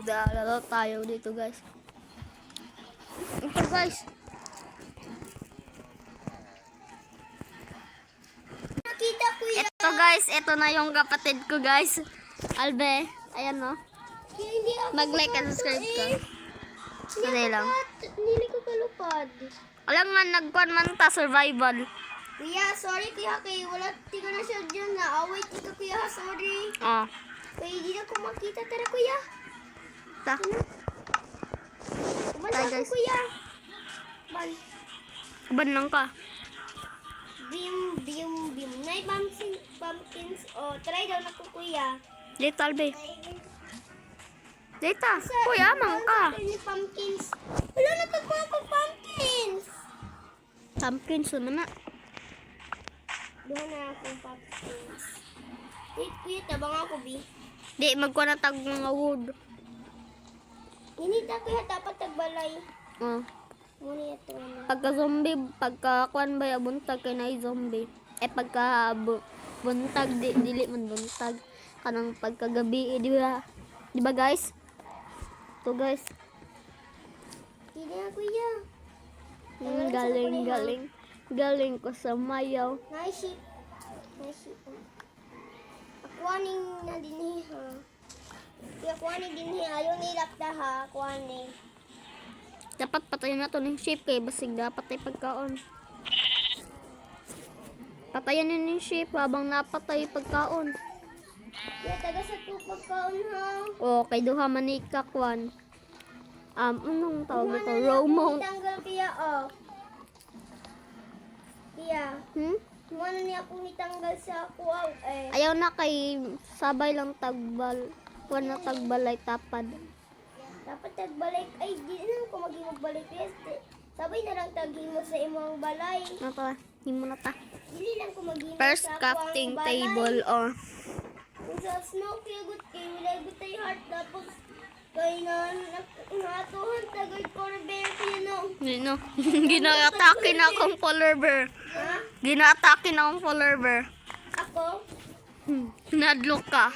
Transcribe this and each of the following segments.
Lalo tayo dito guys. Ito guys. Nakita ko yan. Ito guys, ito na yung kapatid ko guys. Albe, ayan no. Hindi ako Mag-like and subscribe ka. Sanay lang. Hindi ko kalupad. Alam nga, nagkuhan man ta, survival. Kuya, sorry kuya, kay wala tika na siya dyan na. Away tika kuya, sorry. Oh. Kaya hindi na ko makita. Tara kuya. Ta. Kumasa Bye, ko guys. kuya. Bye. Kaban lang ka. Bim, bim, bim. Nay, pumpkins. Oh, try daw na ko kuya. Dito, Albe. Dito. Kuya, amang ka. Ni pumpkins. Wala na kagwa ko pumpkins. Pumpkins naman na. Doon na akong pumpkins. Wait, kuya, tabang ako, Bi. Di, magkuha na tag mga wood. Hindi na kuya, dapat tagbalay. Oh. Muna ito na. Pagka-zombie, pagka-kuhan ba yung buntag kay na zombie. Buntag, dili man buntag. Kanang pagkagabi, di ba? Di ba guys? Ito guys. Hindi na kuya. Galing ko sa mayaw. Nice ship. Nice ship. Akuaning na din ha. Kaya akuaning din ayaw nilap na ha. Akuaning. Dapat patayin na to ng shape kay basig dapat ay pagkaon. Patayan na ng shape habang napatay pagkaon. Kaya taga sa tupagkaon ha. O, kay duha man ni kakwan. Anong tawag ito? Row mount. Tanggal kaya oh. Kaya. Ano niya po nitanggal sa kuwaw eh. Ayaw na kay sabay lang tagbal. Kuwan na tagbalay tapad. Dapat tagbalik. Ay, di na ko magbalik. Sabay na lang taghin mo sa imong balay. Ano to? Himo na ta. Dili lang ko maghimo First sa crafting kuwang balay. table or Kung sa snow kaya good kay wala good tayo heart tapos kay na natuhan tagay corbear kino. no. Gina-atake na akong polar bear. Ha? Gina-atake na akong polar bear. Ako? Nadlock ka.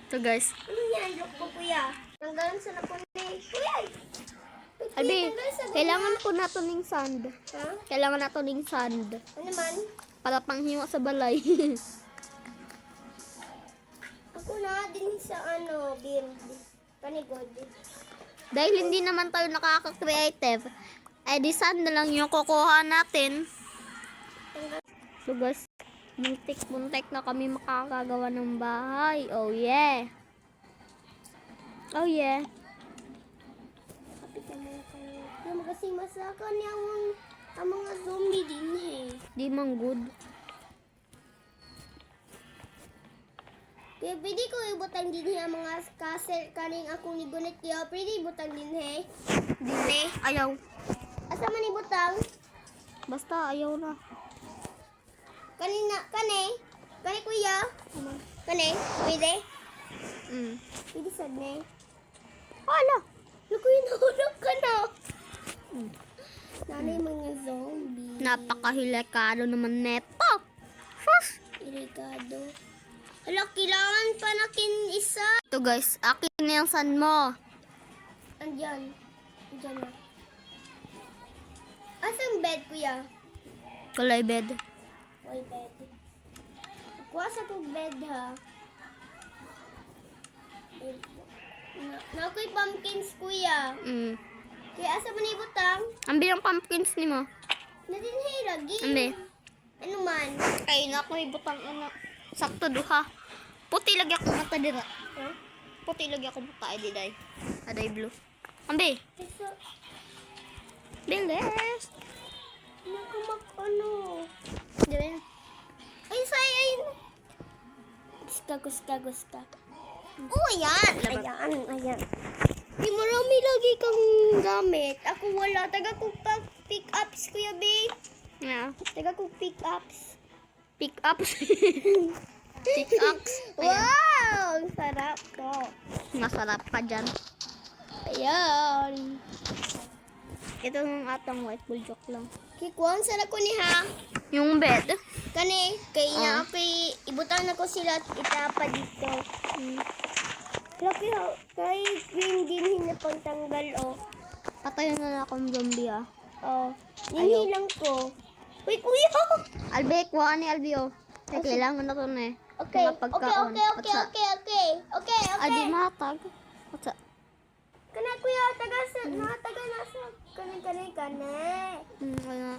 Ito guys. Ano yan? Look ko kuya. Tanggalan sa napon ni. Kuya! Albi, kailangan ko na to ng sand. Ha? Kailangan na to ng sand. Ano man? Para panghiwa sa balay. Ako na din sa ano, build. Panigod. Dahil hindi naman tayo nakaka-creative, eh di sand na lang yung kukuha natin. So guys, muntik na kami makakagawa ng bahay. Oh yeah. Oh yeah. Kapit ka muna kayo. Yung kasi masakan ang mga zombie din eh. Di man good. Kaya pwede ko ibutang din ang mga castle kaning akong igunit kaya pwede ibutang din he. Di. Ayaw. Asa man ibutang? Basta ayaw na. Kani kuya? Kani? Pwede? Pwede sad ne. Wala. Nakuya nahulog ka na. Nanay mga zombie. Napakahilikado naman neto. Sus. Irigado. Hala, kailangan pa nakin isa. Ito guys, akin na yung sand mo. Andyan. Andyan na. Asang bed kuya? Kulay bed. Oy, bed. Kuha sa kong bed ha. Nakoy pumpkins kuya. Kaya asa man ibutang? Ang bilang pumpkins ni mo. Nadinhay lagi. Ambi. Ano man? Kay na ako ibutang ano. Sakto duha. Puti lagi ako mata dira. Huh? Puti lagi ako mata di day. Aday blue. Ambi. Isa. Bilis. Nakamak ano? Dire. Ay, sayang. Gusta. Oh, ayan. Ayan. Di marami lagi kang gamit. Ako wala. Taga ko pick ups, Kuya B. Yeah. Taga ko pick ups. Pick up. Pickaxe. Wow! Ang sarap ko. Masarap ka dyan. Ayan. Ito yung atang white bull joke lang. Kikuan sa ko ni ha. Yung bed. Kani, kay na ako ibutang na ko sila at itapa dito. Laki ha. Kahit green din hinapagtanggal oh. Patayin na lang akong zombie ah. Oh. Ayaw. Ninilang ko. Uy, kuya! Albe, kuha ni Albi oh. Kailangan na to na eh. Okay, Mga okay, pagkaon. okay, okay, Patsa. okay, okay. Okay, Albi, okay. matag. Patsa. Kana kuya, taga nasa kanay kanay. Kaya.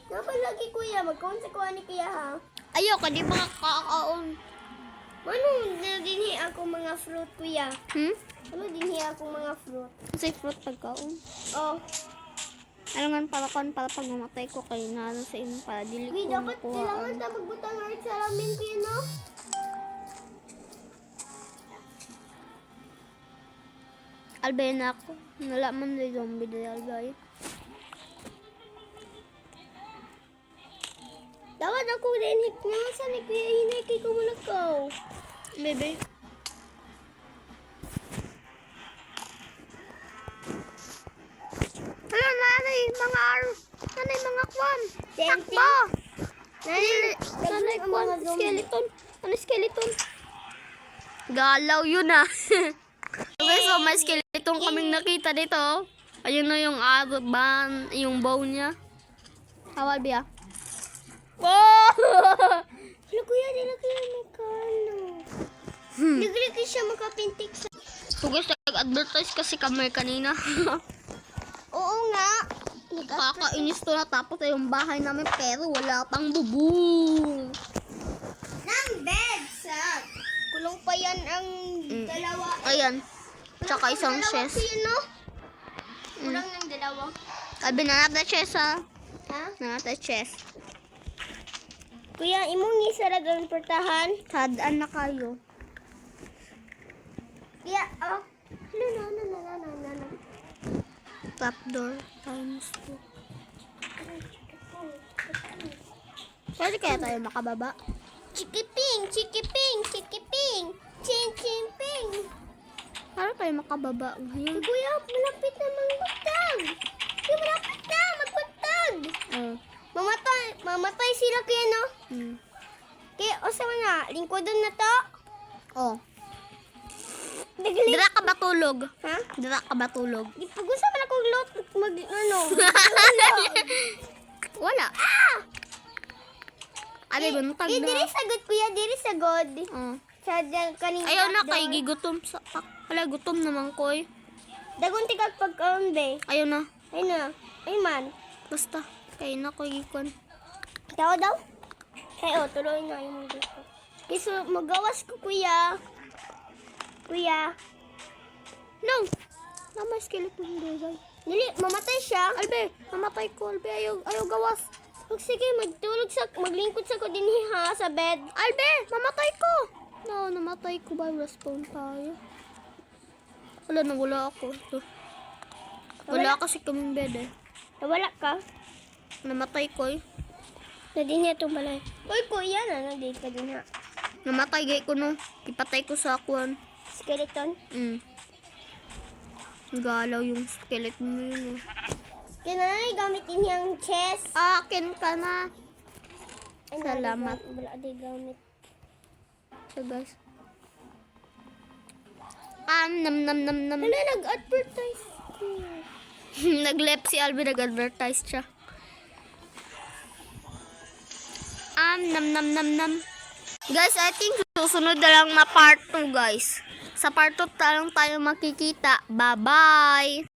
Napalagi kuya, magkaon sa kuha ni kuya ha. Ayoko, di ba kakaon? Ano, dinhi ako mga fruit kuya. Ano dinhi ako mga fruit? Kasi fruit pagkaon. Oh, Ano nga pala kon para pag mamatay ko kayo na ano sa inyo para dili kuya, ko dapat kailangan makuhaan. ta magbutang art sa ramen kuya no? Albay na ako. Nalaman na zombie dali albay. Dapat ako din hit nga sa ni kuya hinay kay ko mulakaw. Bebe. Hello, nanay, mga kwan. Takbo! Nanay, kwan, skeleton. Ano skeleton? Galaw yun ah. Okay, so may skeleton kaming nakita dito. Ayun na yung ban, yung bow niya. Hawal biya. Oh! Hello kuya, dila kuya may kano. Nagli siya makapintik sa... So guys, nag-advertise kasi kami kanina. Oo nga. Kakainis to na tapos yung bahay namin pero wala pang bubong. Nang bed sa... Kulong pa yan ang dalawa. Ayan. Tsaka isang Dalawa chest. siya, no? Kulang ng dalawa. Sabi na natin chest ha. Ha? Na natin chest. Kuya, imong isarag ang portahan. Sadaan na kayo. Kuya, oh. No. Top door times 2. Pwede kaya tayo makababa? Chikiping. Chin-chin-ping. Paano tayo makababa ngayon? Kuya, malapit na magbutag. Kuya, malapit na magbutag. Mamatay sila kuya, no? Kaya, o sa mga, lingkodon na to. Oh. Nagli. Dira ka ba tulog? Ha? Dira ka ba tulog? Pag-usa man akong lot, ano. Wala. Abi, buntag na. Diri sagod kuya, diri sagod. Oh. Sa kaning Ayaw na kay gigutom sa wala gutom naman ko eh. Dagon tigag pagkaon be. Ayaw na. Ay na. Ay man. Basta kay na ko gikon. Daw. Ay tuloy na yung gusto. Kiso magawas ko kuya. Kuya. No. Naman skeleton doon. Dili mamatay siya. Albe, mamatay ko. Albe, ayaw gawas. Huwag sige maglingkod sa ko din ha sa bed. Albe, mamatay ko. No, namatay ko ba? Respawn tayo. Wala ako. Ito. Wala kasi kaming bed eh. Nawala ka. Namatay ko eh. Na din niya itong balay. Uy kuya na nandito ka din ha. Namatay gay ko no. Ipatay ko sa akuan. Skeleton. Galaw yung skeleton mo yun eh. Kinanay gamitin niyang chest. Akin ka na. Ay, Salamat. Wala di gamit. So guys. Nam. Hala, nag-advertise. Nag-left si Albi, nag-advertise siya. Nam. Guys, I think susunod na lang na part 2 guys. Sa part 2 lang tayo makikita. Bye-bye!